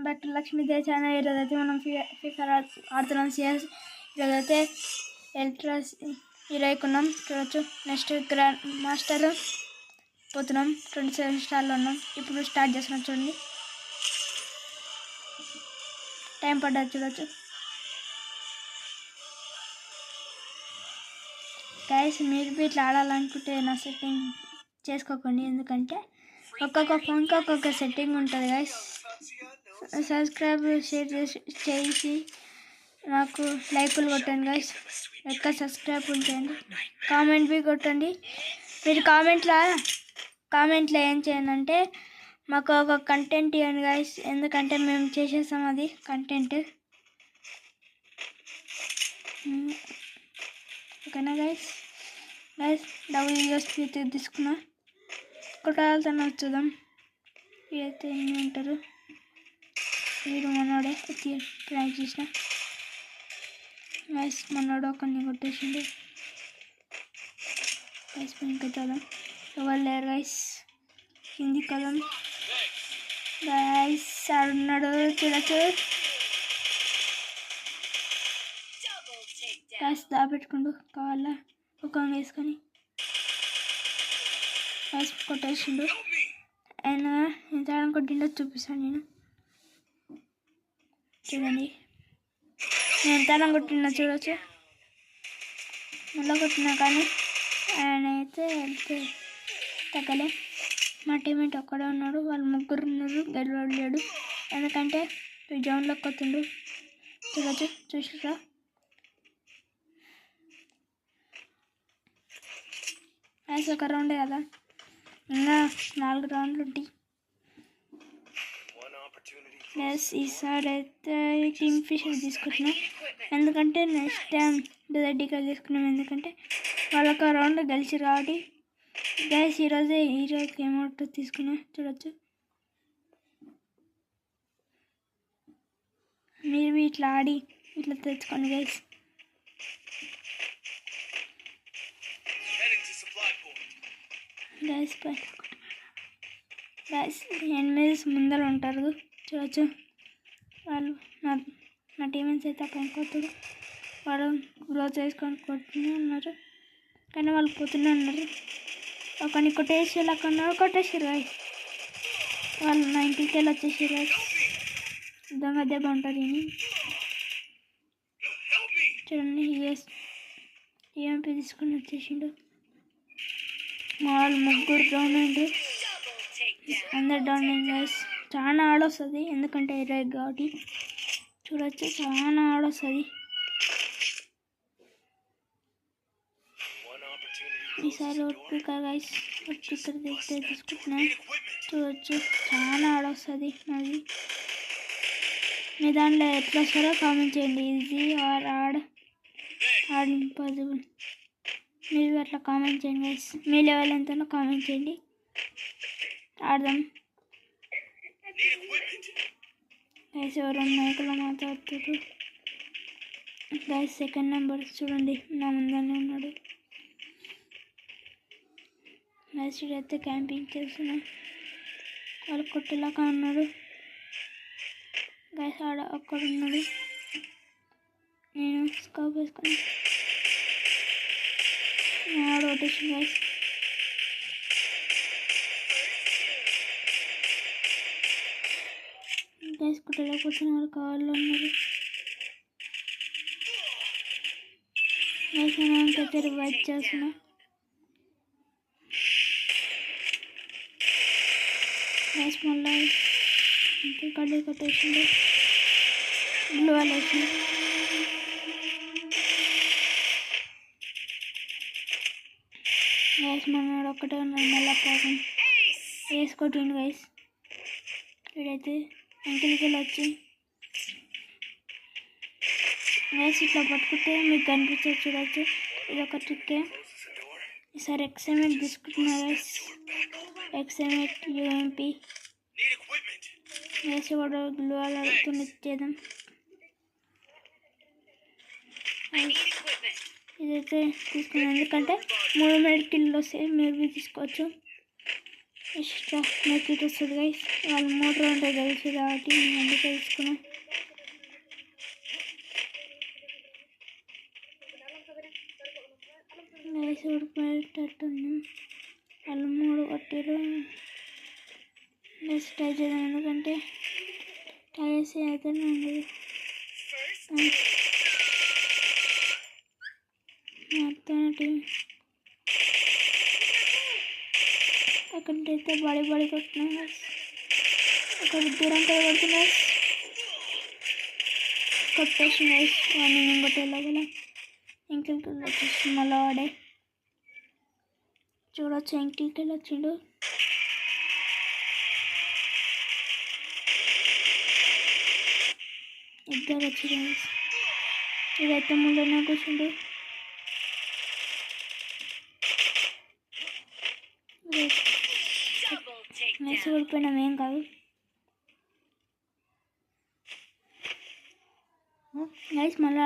Back to Lakshmidevi channel. ఈరోజైతే మనం ఫీఫర్ ఆడుతున్నాం. సిఎస్ ఈరోజైతే ఎల్ట్రాస్ హీరోయికున్నాం చూడొచ్చు. నెక్స్ట్ గ్రాండ్ మాస్టర్ పోతున్నాం. 27 స్టార్లో ఉన్నాం. ఇప్పుడు స్టార్ట్ చేస్తున్నాం చూడండి. టైం పడ్డది చూడొచ్చు. గైస్ మీరు ఇట్లా ఆడాలనుకుంటే నా సెట్టింగ్ చేసుకోకండి, ఎందుకంటే ఒక్కొక్క ఫోన్కి ఒక్కొక్క సెట్టింగ్ ఉంటుంది గైస్. సబ్స్క్రైబ్ షేర్ చేసి నాకు లైకులు కొట్టండి గైస్. ఎక్కువ సబ్స్క్రైబ్ చేయండి, కామెంట్ బి కొట్టండి. మీరు కామెంట్లో ఏం చేయండి అంటే మాకు ఒక కంటెంట్ ఇవ్వండి గైస్, ఎందుకంటే మేము చేసేసాం అది కంటెంట్. ఓకేనా గైస్? డబుల్ యూఎస్పీ తీసుకున్నా. కొట్టాలతో చూద్దాం. ఇదైతే ఎన్ని ఉంటారు. వీడు మనోడే ట్రై చేసిన గైస్. మనోడు ఒకరిని కొట్టేసిండు గైస్. ఇంకా చూద్దాం ఎవరు లేరు గైస్. కింది కదం గైస్. ఆడున్నాడు చూడచ్చు గైస్. దాపెట్టుకుండు కావాలా ఒక వేసుకొని గైస్. కొట్టేసిండు. ఆయన ఎంత కొట్టిండో చూపిస్తాను నేను. చూడండి నేను ఎంత కొట్టినా చూడవచ్చు. మళ్ళీ కొట్టినా కానీ ఆయన అయితే వెళ్తే తగ్గలే. మా టీమేట్ ఒక్కడే ఉన్నాడు, వాళ్ళు ముగ్గురు ఉన్నారు. గెలవలేడు ఎందుకంటే జోన్లోకి వస్తుండు చూడవచ్చు. చూసిరా గైస్. ఒక రౌండే కదా, ఇంకా 4 రౌండ్లు ఉంటాయి. ప్లస్ ఈసారి అయితే కింగ్ ఫిషర్ తీసుకుంటున్నాం, ఎందుకంటే నెక్స్ట్ టైం డెజర్ట్ తీసుకున్నాం, ఎందుకంటే వాళ్ళొక రౌండ్ గెలిచి రావడి గైస్. ఈరోజే హీరోకి ఏమౌంట్ తీసుకున్నా చూడొచ్చు. మీరు ఇట్లా ఆడి ఇట్లా తెచ్చుకోండి గైస్. గైస్ ఎనిమిది ముందర ఉంటారు చూడవచ్చు. వాళ్ళు నా టీమేట్స్ అయితే పైన కొట్టుడు. వాడు గ్రోత్ చేసుకొని కొట్టునే ఉన్నారు, కానీ వాళ్ళు పోతూనే ఉన్నారు. ఒకరిని కొట్టేసి అక్కడ కొట్టేసారు గైస్. వాళ్ళు 90కి వచ్చేసారు గైస్. దొంగ దెబ్బ ఉంటుంది చూడండి. ఈఎంపీ తీసుకొని వచ్చేసిండు. వాళ్ళు ముగ్గురు డౌన్ అయ్యిండు, అందరు డౌన్ అయ్యింది గైస్. చాలా ఆడొస్తుంది ఎందుకంటే హీరోయిక్ కాబట్టి చూడొచ్చు. చాలా ఆడొస్తుంది ఈసారి. ఒట్పికర్ గైస్, ఒట్పికర్ తీసుకుంటున్నా చూడొచ్చు. చాలా ఆడొస్తుంది నాది. మీ దాంట్లో ఎట్లా వస్తారో కామెంట్ చేయండి. ఈజీ ఆర్ హార్డ్ ఇంపాసిబుల్ మీరు అట్లా కామెంట్ చేయండి గైస్. మీ లెవెల్ ఎంతనో కామెంట్ చేయండి, ఆడదాం గైస్. ఎవరు నాయకులు మాట్లాడుతారు గైస్. సెకండ్ నెంబర్ చూడండి నా ముందనే ఉన్నాడు గైస్. ఇక్కడైతే క్యాంపింగ్ చేస్తున్నా. వాళ్ళు కొట్టేలాగా ఉన్నాడు గైస్. ఆడ అక్కడ ఉన్నాడు. నేను స్కాప్ వేసుకుని ఆడ కొట్టేసి గైస్. గైస్ కొట్టలేకపోతున్న వాళ్ళు కావాలో ఉన్నారు గైస్. నేను ఇంకైతే రివైవ్ చేస్తున్నా గైస్. మళ్ళీ ఇంకా కళ్ళు కొట్టేసిండు. బ్లూ వాళ్ళు వేసిండు గైస్. మనోడు ఒక్కటే ఉన్నాడు. మళ్ళీ పాపం వేసుకొట్టిండు గైస్. వీడైతే అంకిల్కి వచ్చి గైస్ ఇట్లా పట్టుకుంటే మీకు కనిపించదు చూడవచ్చు. ఇది ఒక ట్రిక్కే. ఈసారి ఎక్స్ఎంఎట్ తీసుకుంటున్నా గైస్. ఎక్స్ఎంఎట్ యూఎంపీ గైస్. కూడా గ్లూ అడుగుతున్న ఇచ్చేద్దాం. ఇదైతే తీసుకున్నాను ఎందుకంటే 3 మెడికిల్లు వస్తాయి, మీరు తీసుకోవచ్చు. ఎక్స్ట్రా మెటీరియల్ వస్తుంది గైస్. వాళ్ళు 3 రౌండ్ తెలుసు కాబట్టి నేను అందుకే తీసుకున్నాను. గైస్ ఉడిపోయేటట్టుంది. వాళ్ళు 3 కొట్టారు. నెక్స్ట్ ట్రై చేద్దాం, ఎందుకంటే టైర్స్ అయితే ఉండదు. అక్కడైతే బడి కొట్టినా అక్కడ దూరం కదా కొడుతున్నా కొట్టేసిన వాడిని ఇంకోటి లోపల ఇంటికి వచ్చేసి మళ్ళీ వాడే చూడొచ్చు ఇంటికి వచ్చిండు. ఇద్దరు వచ్చి ఇదైతే ముందునే కూర్చుండు. నెక్స్ట్ ఓడిపోయినాం, ఏం కాదు. గైస్ మళ్ళీ